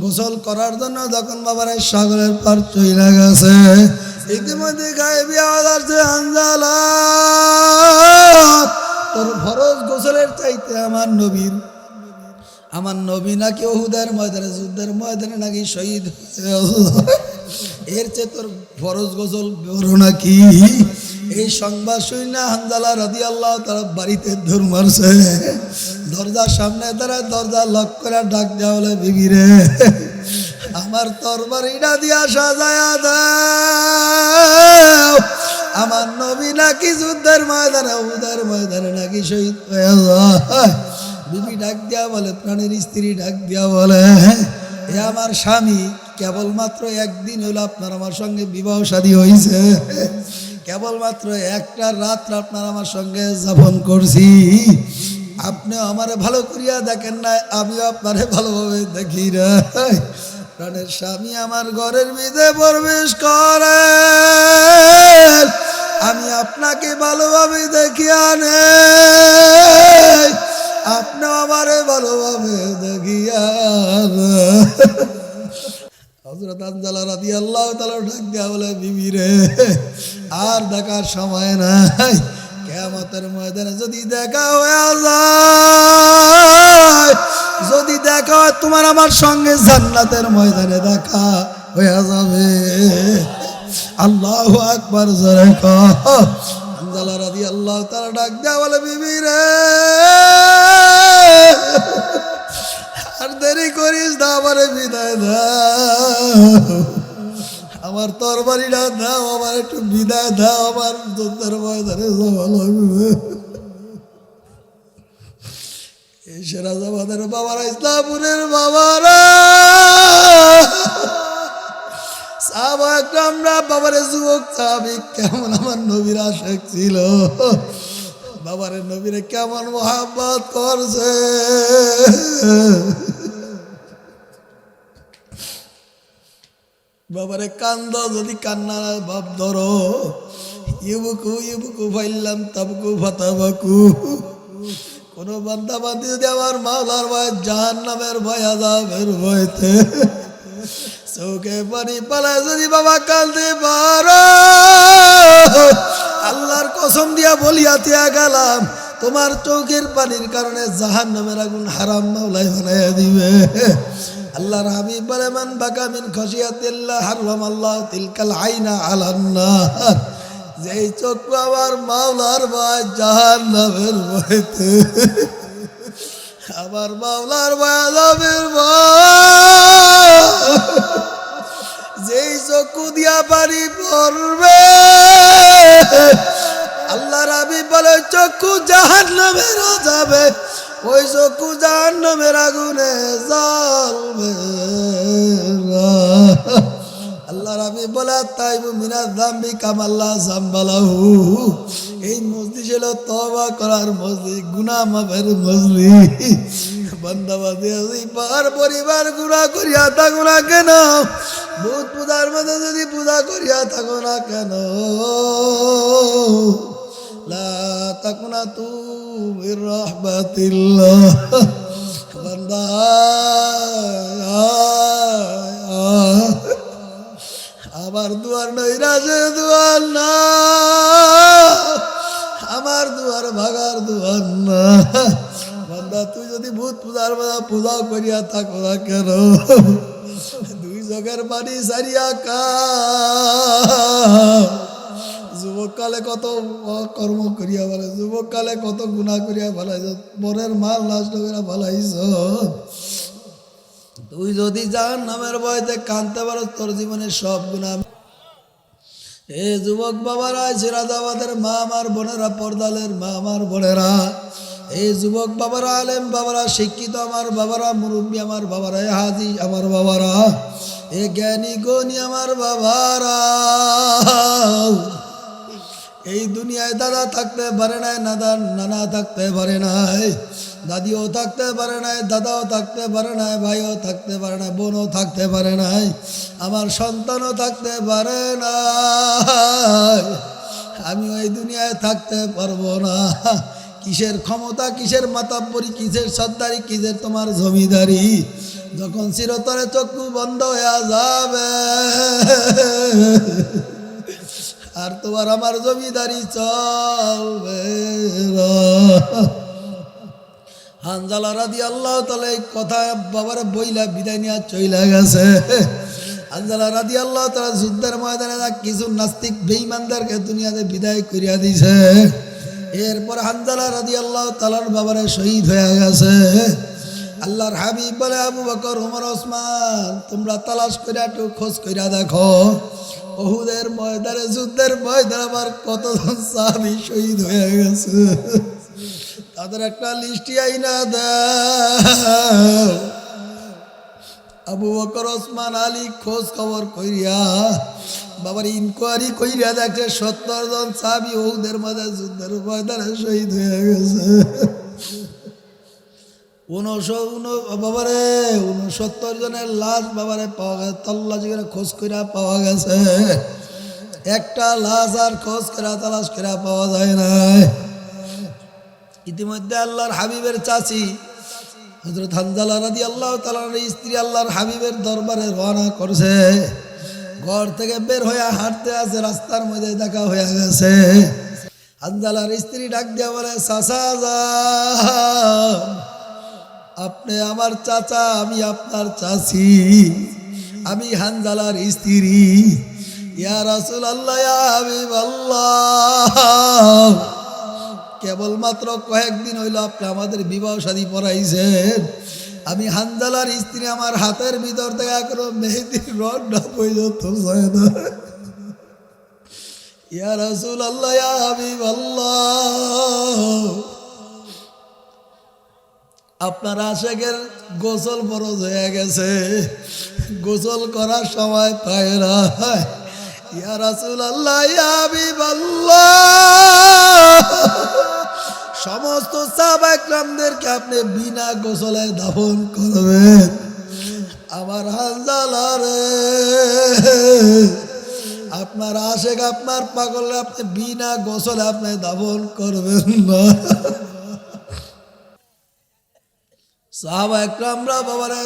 গোসল করার জন্য যখন বাবারে সাগরের পার চলে গেছে, ইতিমধ্যে গায়েবী আওয়াজ আসছে, হানজালা, তোর ফরজ গোসলের চাইতে আমার নবী নাকি উহুদের ময়দানে, যুদ্ধের ময়দানে নাকি শহীদ, এর চেয়ে তোর ফরজ গোসল বড় নাকি? এই সংবাদ শুনে হানজালা রাদিয়াল্লাহু তাআলা বাড়িতে দৌড় মারছে, দরজার সামনে দাঁড়ায় দরজা লক করে ডাক দেওয়া বলে, বিবি রে, আমার তরবারিটা দিয়া সাজায়া দাও, আমার নবী নাকি যুদ্ধের ময়দানে, উহুদের ময়দানে নাকি শহীদ হয়ে যায়। বিবি ডাক দিয়া বলে, প্রাণের স্ত্রী ডাক দিয়া বলে, এ আমার স্বামী, কেবলমাত্র একদিন হলো আপনার আমার সঙ্গে বিবাহ শাদী হয়েছে, কেবলমাত্র একটা রাত আপনার আমার সঙ্গে যাপন করছি, আপনি আমারে ভালো করিয়া দেখেন না, আমিও আপনারে ভালোভাবে দেখি না। প্রাণের স্বামী আমার ঘরের ভিতরে প্রবেশ করে, আমি আপনাকে ভালোভাবে দেখিয়া নেই, আপনি আমারে ভালোভাবে দেখিয়া হযরত হানজালা রাদিয়াল্লাহু তাআলা ডাক দিয়া বলে, বিবি রে, আর দেখার সময় নাই, কিয়ামতের ময়দানে যদি দেখা হয়ে যায়, যদি দেখা হয় তোমার আমার সঙ্গে জান্নাতের ময়দানে দেখা হয়ে যাবে। আল্লাহু আকবার জোরে কও। হানজালা রাদিয়াল্লাহু তাআলা ডাক দিয়া বলে, বিবি রে, আর দেরি করিস না, আমারে বিদায় দাও, আমার তরবারিটা দাও, আমার একটু বিদায় দাও, আমার যুদ্ধের ময়দানে যাওয়া লাগবে। এই সিরাজাবাদের বাবারা, ইসলামপুরের বাবারা, সাহাবা একরামরা বাবারে যুবক সাহাবী কেমন আমার নবীর আশিক ছিল, বাবারে নবীরে কেমন মহাব্বত করছে। বাবারে কান্দ, যদি কান্নার ভাব ধরো, ইবুকু ইবুকু ফাইল্লাম তাবকু ফাতাবাকু। কোন বান্দা বান্দি যদি আমার মাওলার ভয়, জাহান্নামের ভয়, আযাবের ভয়তে চোখে পানি পালায় যদি বাবা কাঁদতে পারো, আল্লাহর কসম দিয়া বলিয়া দিয়া গেলাম, তোমার চোখের পানির কারণে জাহান্নামের আগুন হারাম মাওলাই বানাইয়া দিবে। আল্লাহর হাবিব বলে, মান বাকা মিন খাশিয়াতিল্লাহ হারামাল্লাহু তিলকাল আইনা আলান নার। যেই চোখ আমার মাওলার ভয়, জাহান্নামের ভয়তে, আমার মাওলার ভয়, আযাবের ভয়, যেই চক্ষু দিয়া পানি পড়বে, আল্লাহর হাবিব বলে চক্ষু জাহান্নামের যাবে, ওই চক্ষু জাহান্নামের আগুনে জ্বলবে। আল্লাহর হাবিব বলে, তাইবু মিনাজ যামবি কামাল্লা যামবালাহু। এই মসজিদ ছিল তওবা করার মসজিদ, গুনাহ মাফের মসজিদ। বান্দা বাদী পার পরিবার গুনাহ করিয়া থাকো না কেন, ভূত পূজার মধ্যে যদি পূজা করিয়া থাকো না কেন, লা তাকুনাতু মির রাহমাতিল্লাহ। বান্দা আমার দুয়ার নৈরাজের দুয়ার না, আমার দুয়ার ভাগার দুয়ার না। বান্দা তুই যদি ভূত পূজার পূজা করিয়া থাকো না কেন, দুই চোখের পানি সারিয়া কা। যুবককালে কত কর্ম করিয়া ফেলে, যুবককালে কত গুনাহ করিয়া ফেলাইছ, পরের মাল নষ্ট করিয়া ফেলাইছ। তুই যদি জাহান্নামের ভয়তে কাঁদতে পারো, তোর জীবনের সব গুনাহ। এ যুবক বাবারা, সিরাজাবাদের মা আমার বোনেরা, পর্দালের মা আমার বোনেরা, এই যুবক বাবারা, আলেম বাবারা, শিক্ষিত আমার বাবারা, মুরব্বী আমার বাবারা, এ হাজি আমার বাবারা, এ জ্ঞানী গণী আমার বাবারা, এই দুনিয়ায় দাদা থাকতে পারে নাই, নানা থাকতে পারে নাই, দাদিও থাকতে পারে নাই, দাদাও থাকতে পারে নাই, ভাইও থাকতে পারে নাই, বোনও থাকতে পারে নাই, আমার সন্তানও থাকতে পারে না। আমি ওই দুনিয়ায় থাকতে পারবো না। কিসের ক্ষমতা, কিসের মাতাব্বরি, কিসের সর্দারি, কিসের তোমার জমিদারি, যখন চিরতরে চক্ষু বন্ধ হয়ে যাবে আর তোমার আমার জমিদারি চলবে না। হানজালা রাদিয়াল্লাহু তাআলা এই কথা বাবার বইলা বিদায় নিয়ে চইলা গেছে। হানজালা রাদিয়াল্লাহু তাআলা যুদ্ধের ময়দানে কিছু নাস্তিক বেঈমানদেরকে দুনিয়াতে বিদায় করিয়া দিছে। এরপর হানজালা রাদিয়াল্লাহু তাআলার বাবারে শহীদ হয়ে গেছে। আল্লাহর হাবিব বলে, আবু বকর, ওমর, ওসমান, তোমরা তালাশ করে একটু খোঁজ করে দেখো, উহুদের ময়দানে, যুদ্ধের ময়দানে আমার কতজন সাহাবী শহীদ হয়ে গেছে, তাদের একটা লিস্টি আইনা দাও। আবু বকর, ওসমান, আলী খোঁজ খবর কইরা বাবার ইনকোয়ারি কইরা দেখে 70 জন সাহাবী উহুদের মধ্যে যুদ্ধের ময়দানে শহীদ হয়ে গেছে। 69 জনের লাশ বাবারে পাওয়া গেছে, তল্লাশি করে খোঁজ করে পাওয়া গেছে। একটা লাশ আর খোঁজ করে তালাশ করে পাওয়া যায় না। ইতিমধ্যে আল্লাহর হাবিবের চাচি হযরত হানজালা রাদিয়াল্লাহু তাআলার স্ত্রী আল্লাহর হাবিবের দরবারে রওনা করছে। ঘর থেকে বের হয়ে হাঁটতে আছে, রাস্তার মধ্যে দেখা হয়ে গেছে। হানজালার স্ত্রী ডাক দিয়া বলে, চাচা যান, আপনি আমার চাচা, আমি আপনার চাচি, আমি হানজালার স্ত্রী। ইয়া রাসূলুল্লাহ, ইয়া হাবিবাল্লাহ, কেবলমাত্র কয়েকদিন হইল আপনি আমাদের বিবাহ শাদী পড়াইছেন। আমি হানজালার স্ত্রী, আমার হাতের ভিতর থেকে এখনো মেহেদির রংটা পর্যন্ত যায় না। ইয়া রাসূলুল্লাহ, ইয়া হাবিবাল্লাহ, আপনার আশেকের গোসল ফরজ হয়ে গেছে, গোসল করার সময় পায় না। ইয়া রাসূলুল্লাহ, ইয়া হাবিবাল্লাহ, সমস্ত সাহাবা একরামদেরকে আপনি বিনা গোসলে দাফন করবেন, আমার হানজালা রে, আপনার আশেক আপনার পাগল আপনি বিনা গোসলে আপনি দাফন করবেন না। সাহাবা একরামরা বাবারে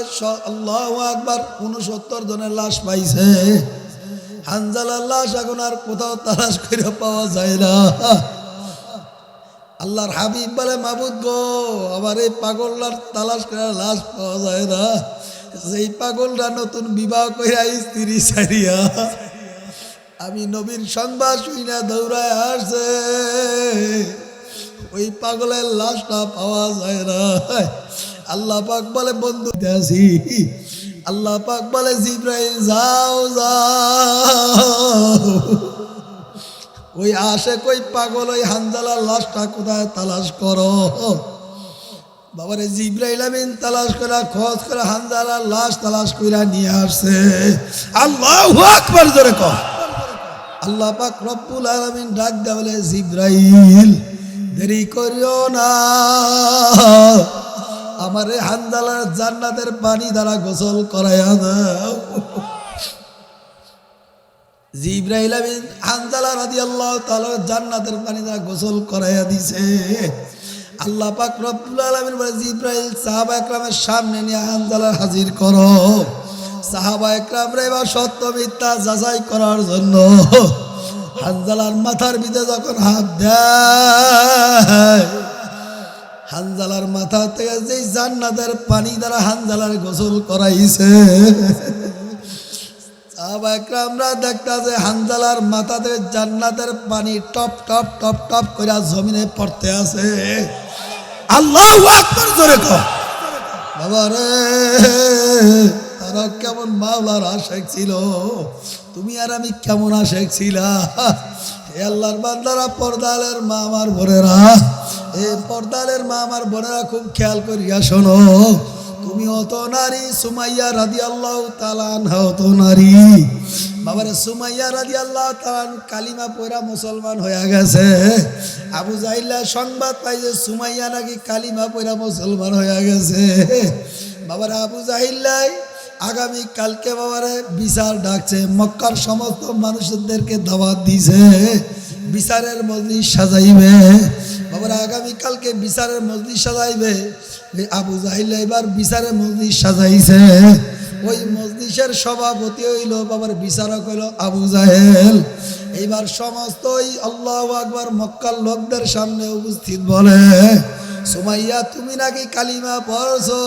আল্লাহু আকবার 69 জনের লাশ পাইছে। হানজালার লাশ এখন আর কোথাও তালাশ করে পাওয়া যায় না। আল্লাহর হাবিব বলে, মাবুদ গো, আবার এই পাগলটার তালাশ করে লাশ পাওয়া যায় না। যেই পাগলটা নতুন বিবাহ কইরা স্ত্রী ছাড়িয়া আমি নবীর সংবাদ শুইনা দৌড়ায় আসছে, ওই পাগলের লাশটা পাওয়া যায় না। আল্লাহ পাক বলে, বন্ধু আছি। আল্লাহ পাক বলে, জিব্রাইল যাও যাও, ওই আশেক ওই পাগল ওই হানজালার লাশটা কোথায় তালাশ করো। বাবারে জিব্রাইল আমিন তালাশ করে খোঁজ করে হানজালার লাশ তালাশ কইরা নিয়ে আসছে। আল্লাহু আকবার, জোরে কর। আল্লাহ পাক রব্বুল আলামিন ডাক দেয়া বলে, জিব্রাইল দেরি করিও না, আমারে হানজালার জান্নাতের পানি দ্বারা গোসল করাইয়া দাও। জিব্রাইল আমিন হানজালা রাদিয়াল্লাহু তাআলা জান্নাতের পানি দ্বারা গোসল করাইয়া দিছে। আল্লাহ পাক রব্বুল আলামিন বলে, জিব্রাইল সাহাবা একরামের সামনে নিয়ে হানজালা হাজির করো। সাহাবা একরামরা এবার সত্য মিথ্যা যাচাই করার জন্য হানজালার মাথার ভিতরে যখন হাত দেয়, হানজালার মাথা থেকে যে জান্নাতের পানি দ্বারা হানজালার গোসল করাইছে, সাহাবা একরামরা দেখতাছে হানজালার মাথা থেকে জান্নাতের পানি টপ টপ টপ টপ করে জমিনে পড়তে আছে। আল্লাহু আকবার, জোরে কর। বাবা রে, তারা কেমন মাওলার আশেক ছিল, তুমি আর আমি কেমন আশেক ছিলাম। হে আল্লাহর বান্দারা, পর্দালের মা আমার বোনেরা, এই পর্দালের মা আমার বোনেরা খুব খেয়াল করিয়া শোনো। তুমি অত নারী সুমাইয়া রাদিয়াল্লাহু তাআলা আনহা, অত নারী বাবারে সুমাইয়া রাদিয়াল্লাহু তাআলা কালিমা পড়া মুসলমান হয়ে গেছে। আবু জাহিল সংবাদ পাই যে সুমাইয়া নাকি কালিমা পড়া মুসলমান হয়ে গেছে। বাবারে আবু জাহিল আগামী কালকে বাবারে বিচার ডাকছে, মক্কার সমস্ত মানুষদেরকে দাওয়াত দিছে, বিচারের মজলিস সাজাইবে। বাবারে আগামী কালকে বিচারের মজলিস সাজাইবে। আবু জাহিল এবার বিচারের মজলিস সাজাইছে। ওই মজলিসের সভাপতি হইল বাবার বিচারক হইল আবু জাহেল। এইবার সমস্ত আল্লাহু আকবার মক্কার লোকদের সামনে উপস্থিত বলে, সুমাইয়া তুমি নাকি কালিমা পড়ছো।